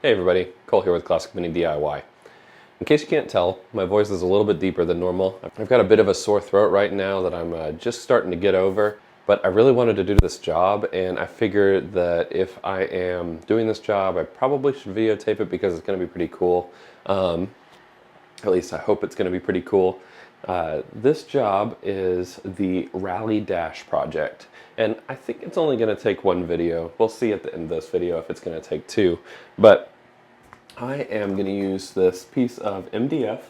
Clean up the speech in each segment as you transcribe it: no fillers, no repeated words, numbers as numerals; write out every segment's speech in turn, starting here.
Hey everybody, Cole here with Classic Mini DIY. In case you can't tell, my voice is a little bit deeper than normal. I've got a bit of a sore throat right now that I'm just starting to get over, but I really wanted to do this job, and I figured that if I am doing this job, I probably should videotape it because it's going to be pretty cool. At least I hope it's going to be pretty cool. This job is the Rally Dash project, and I think it's only going to take one video. We'll see at the end of this video if it's going to take two, but I am going to use this piece of MDF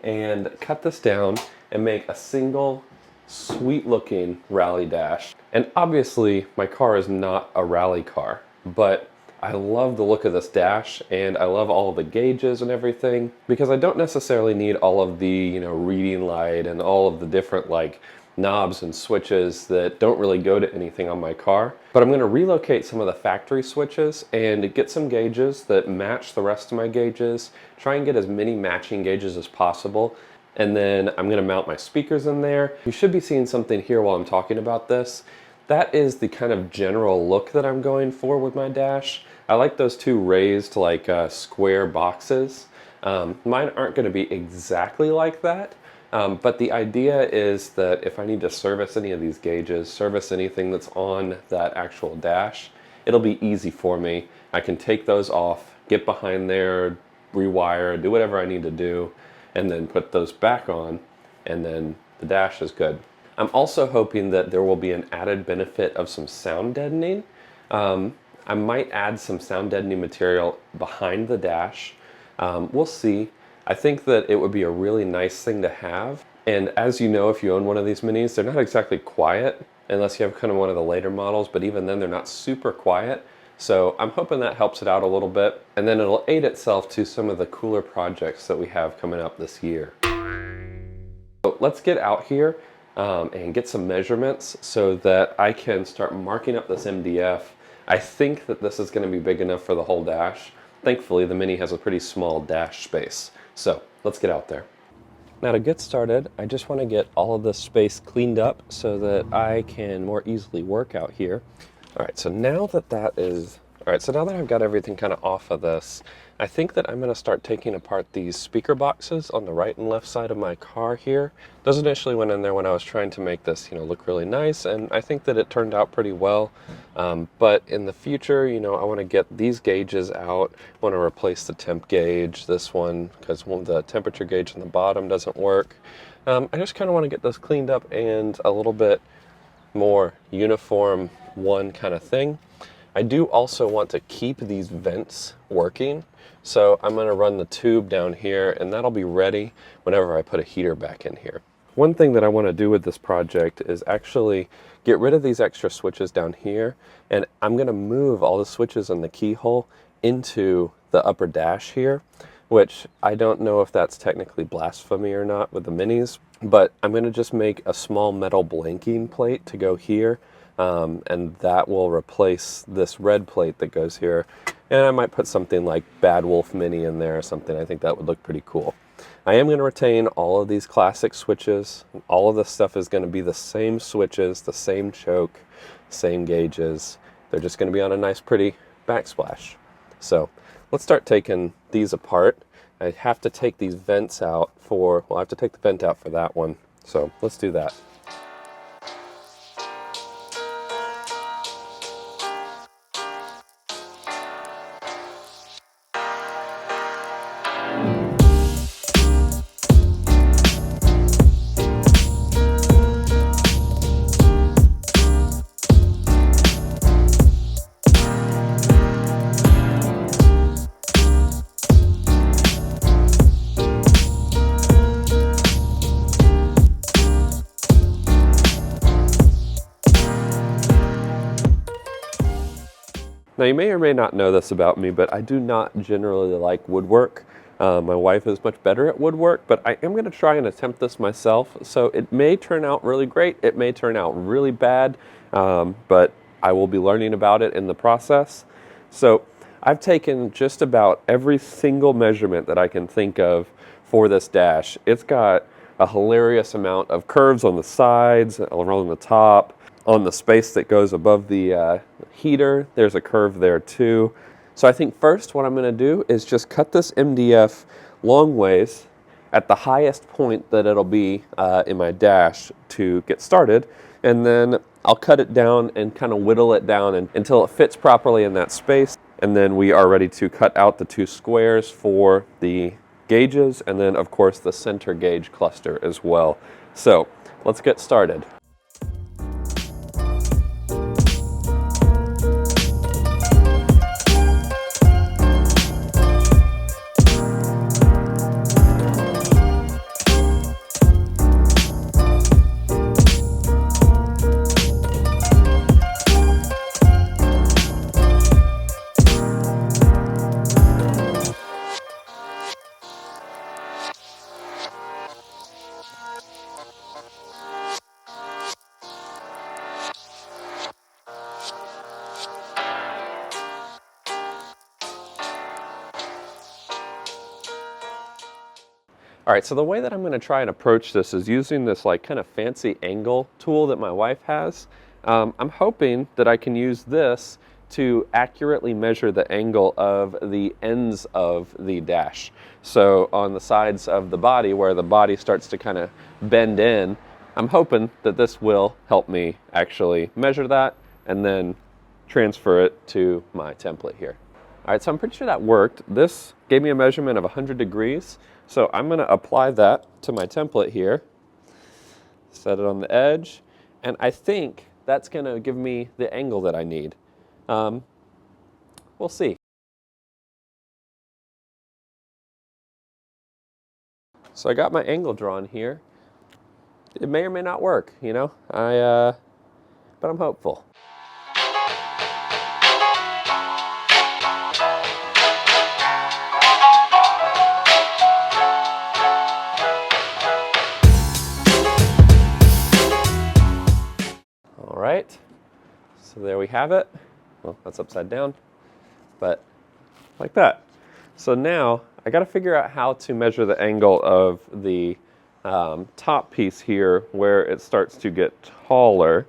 and cut this down and make a single sweet looking Rally Dash. And obviously my car is not a rally car, but I love the look of this dash and I love all of the gauges and everything because I don't necessarily need all of the, reading light and all of the different knobs and switches that don't really go to anything on my car. But I'm going to relocate some of the factory switches and get some gauges that match the rest of my gauges, try and get as many matching gauges as possible. And then I'm going to mount my speakers in there. You should be seeing something here while I'm talking about this. That is the kind of general look that I'm going for with my dash. I like those two raised square boxes. Mine aren't going to be exactly like that. But the idea is that if I need to service any of these gauges, service anything that's on that actual dash, it'll be easy for me. I can take those off, get behind there, rewire, do whatever I need to do, and then put those back on, and then the dash is good. I'm also hoping that there will be an added benefit of some sound deadening. I might add some sound deadening material behind the dash. We'll see. I think that it would be a really nice thing to have. And as you know, if you own one of these minis, they're not exactly quiet unless you have kind of one of the later models, but even then they're not super quiet. So I'm hoping that helps it out a little bit. And then it'll aid itself to some of the cooler projects that we have coming up this year. So let's get out here and get some measurements so that I can start marking up this MDF. I think that this is going to be big enough for the whole dash. Thankfully, the Mini has a pretty small dash space. So let's get out there. Now to get started, I just want to get all of this space cleaned up so that I can more easily work out here. All right, so now that I've got everything kind of off of this, I think that I'm going to start taking apart these speaker boxes on the right and left side of my car here. Those initially went in there when I was trying to make this, look really nice, and I think that it turned out pretty well. But in the future, I want to get these gauges out. I want to replace the temp gauge, this one, because the temperature gauge on the bottom doesn't work. I just kind of want to get this cleaned up and a little bit more uniform one kind of thing. I do also want to keep these vents working, so I'm going to run the tube down here and that'll be ready whenever I put a heater back in here. One thing that I want to do with this project is actually get rid of these extra switches down here, and I'm going to move all the switches in the keyhole into the upper dash here, which I don't know if that's technically blasphemy or not with the minis, but I'm going to just make a small metal blanking plate to go here. And that will replace this red plate that goes here. And I might put something like Bad Wolf Mini in there or something. I think that would look pretty cool. I am going to retain all of these classic switches. All of this stuff is going to be the same switches, the same choke, same gauges. They're just going to be on a nice pretty backsplash. So let's start taking these apart. I have to take these vents out I have to take the vent out for that one. So let's do that. Now you may or may not know this about me, but I do not generally like woodwork. My wife is much better at woodwork, but I am going to try and attempt this myself. So it may turn out really great, it may turn out really bad, but I will be learning about it in the process. So I've taken just about every single measurement that I can think of for this dash. It's got a hilarious amount of curves on the sides, around the top, on the space that goes above the heater. There's a curve there too. So I think first what I'm going to do is just cut this MDF long ways at the highest point that it'll be in my dash to get started, and then I'll cut it down and kind of whittle it down until it fits properly in that space, and then we are ready to cut out the 2 squares for the gauges, and then of course the center gauge cluster as well. So let's get started. All right, so the way that I'm going to try and approach this is using this like kind of fancy angle tool that my wife has. I'm hoping that I can use this to accurately measure the angle of the ends of the dash. So on the sides of the body where the body starts to kind of bend in, I'm hoping that this will help me actually measure that and then transfer it to my template here. All right, so I'm pretty sure that worked. This gave me a measurement of 100 degrees. So I'm going to apply that to my template here, set it on the edge, and I think that's going to give me the angle that I need. We'll see. So I got my angle drawn here. It may or may not work, you know, but I'm hopeful. All right, so there we have it. Well, that's upside down, but like that. So now I got to figure out how to measure the angle of the top piece here where it starts to get taller.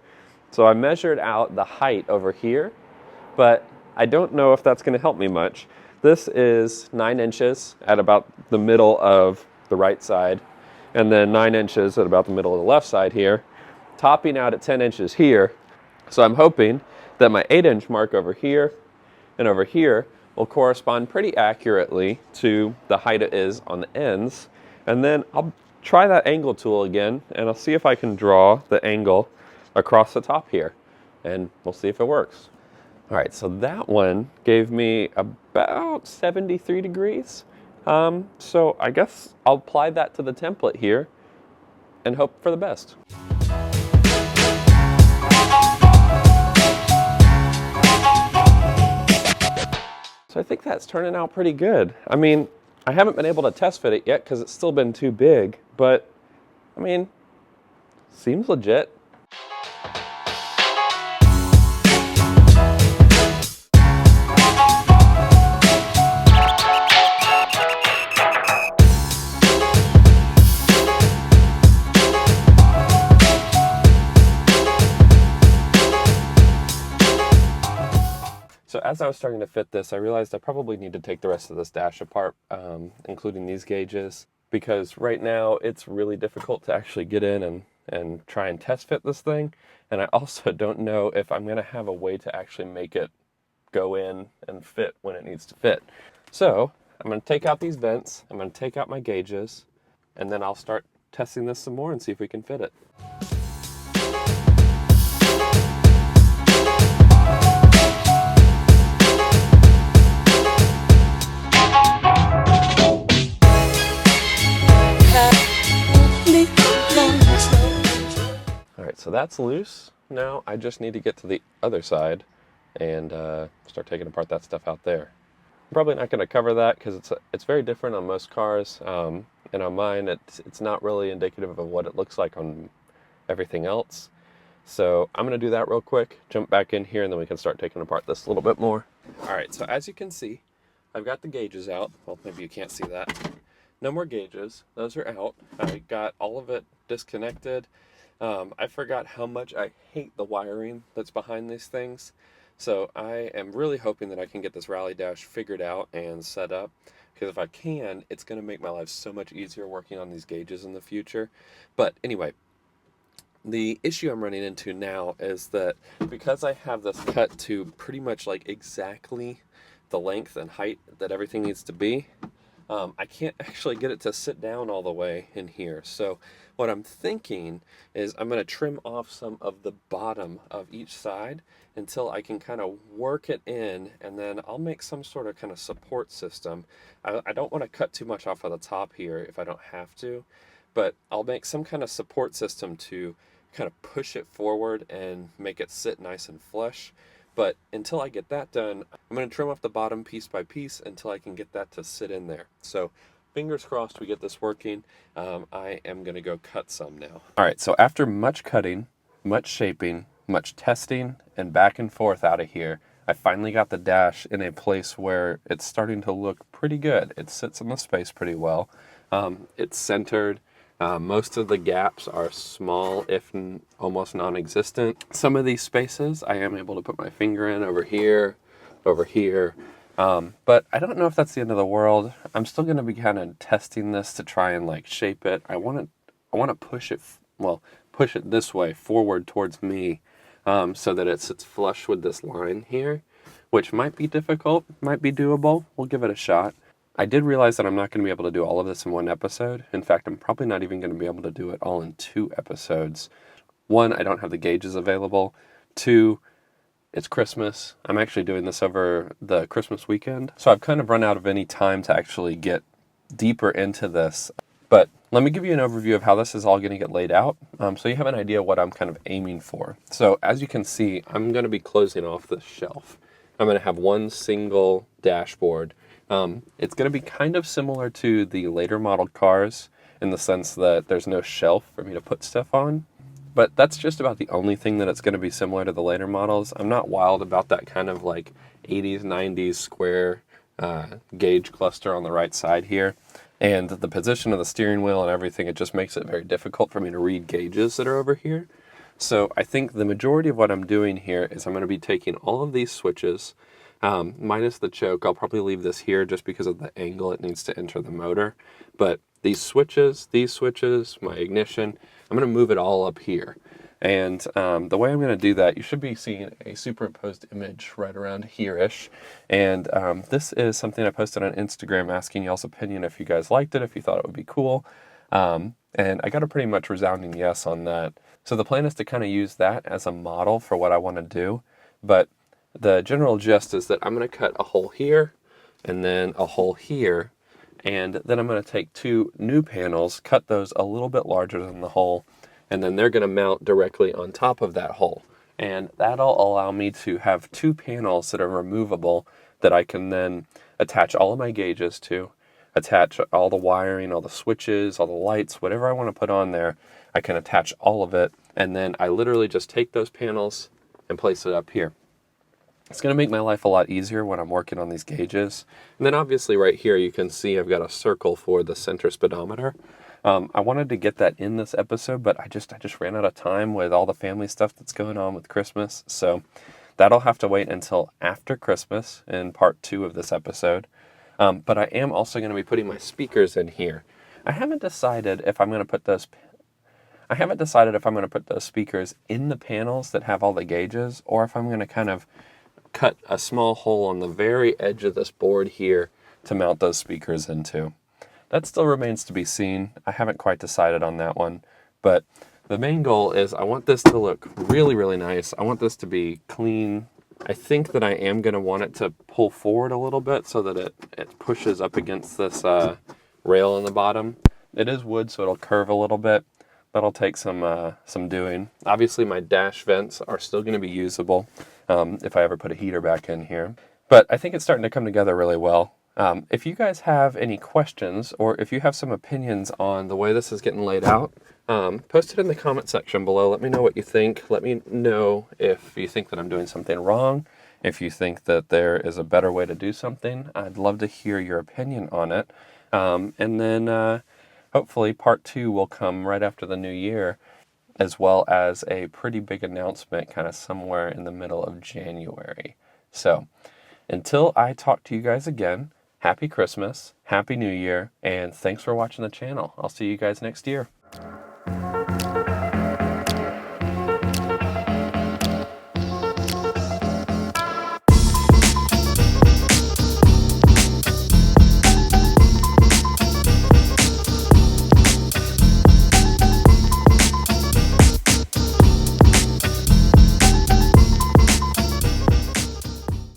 So I measured out the height over here, but I don't know if that's going to help me much. This is 9 inches at about the middle of the right side, and then 9 inches at about the middle of the left side here, topping out at 10 inches here. So I'm hoping that my 8-inch mark over here and over here will correspond pretty accurately to the height it is on the ends. And then I'll try that angle tool again, and I'll see if I can draw the angle across the top here, and we'll see if it works. All right, so that one gave me about 73 degrees. So I guess I'll apply that to the template here and hope for the best. So I think that's turning out pretty good. I mean, I haven't been able to test fit it yet because it's still been too big, but I mean, seems legit. So as I was starting to fit this, I realized I probably need to take the rest of this dash apart, including these gauges, because right now it's really difficult to actually get in and try and test fit this thing. And I also don't know if I'm going to have a way to actually make it go in and fit when it needs to fit. So I'm going to take out these vents, I'm going to take out my gauges, and then I'll start testing this some more and see if we can fit it. So that's loose. Now I just need to get to the other side and start taking apart that stuff out there. I'm probably not going to cover that because it's very different on most cars, and on mine it's not really indicative of what it looks like on everything else. So I'm going to do that real quick, jump back in here, and then we can start taking apart this a little bit more. All right, so as you can see, I've got the gauges out. Well, maybe you can't see that. No more gauges. Those are out. I got all of it disconnected. I forgot how much I hate the wiring that's behind these things. So I am really hoping that I can get this rally dash figured out and set up, because if I can, it's going to make my life so much easier working on these gauges in the future. But anyway, the issue I'm running into now is that because I have this cut to pretty much like exactly the length and height that everything needs to be, I can't actually get it to sit down all the way in here. So what I'm thinking is I'm going to trim off some of the bottom of each side until I can kind of work it in, and then I'll make some sort of kind of support system. I don't want to cut too much off of the top here if I don't have to, but I'll make some kind of support system to kind of push it forward and make it sit nice and flush. But until I get that done, I'm going to trim off the bottom piece by piece until I can get that to sit in there. So fingers crossed we get this working. I am going to go cut some now. All right, so after much cutting, much shaping, much testing, and back and forth out of here, I finally got the dash in a place where it's starting to look pretty good. It sits in the space pretty well. It's centered. Most of the gaps are small, if almost non-existent. Some of these spaces I am able to put my finger in over here, over here. But I don't know if that's the end of the world. I'm still going to be kind of testing this to try and like shape it. I want to push it, push it this way forward towards me, so that it sits flush with this line here, which might be difficult, might be doable. We'll give it a shot. I did realize that I'm not going to be able to do all of this in one episode. In fact, I'm probably not even going to be able to do it all in 2 episodes. 1, I don't have the gauges available. 2, it's Christmas. I'm actually doing this over the Christmas weekend. So I've kind of run out of any time to actually get deeper into this. But let me give you an overview of how this is all going to get laid out, so you have an idea what I'm kind of aiming for. So as you can see, I'm going to be closing off this shelf. I'm going to have one single dashboard. It's going to be kind of similar to the later modeled cars in the sense that there's no shelf for me to put stuff on. But that's just about the only thing that it's going to be similar to the later models. I'm not wild about that kind of like 80s, 90s square gauge cluster on the right side here. And the position of the steering wheel and everything, it just makes it very difficult for me to read gauges that are over here. So I think the majority of what I'm doing here is I'm going to be taking all of these switches, minus the choke. I'll probably leave this here just because of the angle it needs to enter the motor. But these switches, my ignition, I'm going to move it all up here. And the way I'm going to do that, you should be seeing a superimposed image right around here-ish. And this is something I posted on Instagram asking y'all's opinion if you guys liked it, if you thought it would be cool. And I got a pretty much resounding yes on that. So the plan is to kind of use that as a model for what I want to do. But the general gist is that I'm going to cut a hole here and then a hole here. And then I'm going to take 2 new panels, cut those a little bit larger than the hole, and then they're going to mount directly on top of that hole. And that'll allow me to have 2 panels that are removable that I can then attach all of my gauges to, attach all the wiring, all the switches, all the lights, whatever I want to put on there. I can attach all of it, and then I literally just take those panels and place it up here. It's going to make my life a lot easier when I'm working on these gauges. And then obviously right here you can see I've got a circle for the center speedometer. I wanted to get that in this episode, but I just ran out of time with all the family stuff that's going on with Christmas. So that'll have to wait until after Christmas in part 2 of this episode. But I am also going to be putting my speakers in here. I haven't decided if I'm going to put those speakers in the panels that have all the gauges, or if I'm going to kind of cut a small hole on the very edge of this board here to mount those speakers into. That still remains to be seen. I haven't quite decided on that one, but the main goal is I want this to look really, really nice. I want this to be clean. I think that I am going to want it to pull forward a little bit so that it pushes up against this rail on the bottom. It is wood, so it'll curve a little bit. That'll take some doing. Obviously, my dash vents are still going to be usable if I ever put a heater back in here. But I think it's starting to come together really well. If you guys have any questions, or if you have some opinions on the way this is getting laid out, post it in the comment section below. Let me know what you think. Let me know if you think that I'm doing something wrong, if you think that there is a better way to do something. I'd love to hear your opinion on it. And then hopefully part 2 will come right after the new year. as well as a pretty big announcement kind of somewhere in the middle of January. So until I talk to you guys again, Happy Christmas, Happy New Year, and thanks for watching the channel. I'll see you guys next year.